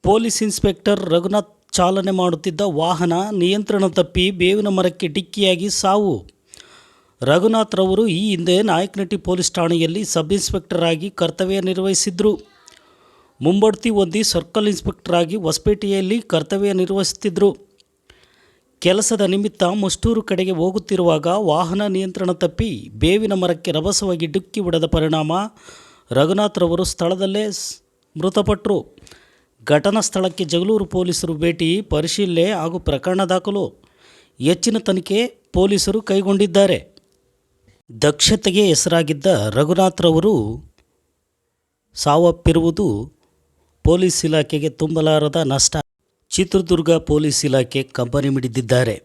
Police inspector Raghunath ಚಾಲನೆ ಮಾಡುತ್ತಿದ್ದ ವಾಹನ ನಿಯಂತ್ರಣ ತಪ್ಪಿ ಬೇವಿನ ಮರಕ್ಕೆ ಡಿಕ್ಕಿಯಾಗಿ ಸಾವು. ರಘುನಾಥ್ ರವರು ಈ ಹಿಂದೆ ನಾಯಕನಹಟ್ಟಿ ಪೊಲೀಸ್ ಠಾಣೆಯಲ್ಲಿ ಸಬ್ ಇನ್ಸ್ಪೆಕ್ಟರ್ ಆಗಿ ಕರ್ತವ್ಯ ನಿರ್ವಹಿಸಿದ್ರು. ಮುಂಬಡ್ತಿ ಹೊಂದಿ ಸರ್ಕಲ್ ಇನ್ಸ್ಪೆಕ್ಟರ್ ಆಗಿ ಹೊಸಪೇಟೆಯಲ್ಲಿ ಕರ್ತವ್ಯ ನಿರ್ವಹಿಸುತ್ತಿದ್ದರು. ಕೆಲಸದ ನಿಮಿತ್ತ ಮುಷ್ಟೂರು ಕಡೆಗೆ ಹೋಗುತ್ತಿರುವಾಗ ವಾಹನ ನಿಯಂತ್ರಣ ತಪ್ಪಿ ಬೇವಿನ ಮರಕ್ಕೆ ರಭಸವಾಗಿ ಡಿಕ್ಕಿ ಹೊಡೆದ ಪರಿಣಾಮ ರಘುನಾಥ್ ರವರು ಸ್ಥಳದಲ್ಲೇ ಮೃತಪಟ್ಟರು. ಘಟನಾ ಸ್ಥಳಕ್ಕೆ ಜಗಳೂರು ಪೊಲೀಸರು ಭೇಟಿ ಪರಿಶೀಲನೆ ಹಾಗೂ ಪ್ರಕರಣ ದಾಖಲು, ಹೆಚ್ಚಿನ ತನಿಖೆ ಪೊಲೀಸರು ಕೈಗೊಂಡಿದ್ದಾರೆ. ದಕ್ಷತೆಗೆ ಹೆಸರಾಗಿದ್ದ ರಘುನಾಥ್ ರವರು ಸಾವಪ್ಪಿರುವುದು ಪೊಲೀಸ್ ಇಲಾಖೆಗೆ ತುಂಬಲಾರದ ನಷ್ಟ. ಚಿತ್ರದುರ್ಗ ಪೊಲೀಸ್ ಇಲಾಖೆ ಕಂಬನಿ ಮಿಡಿದಿದ್ದಾರೆ.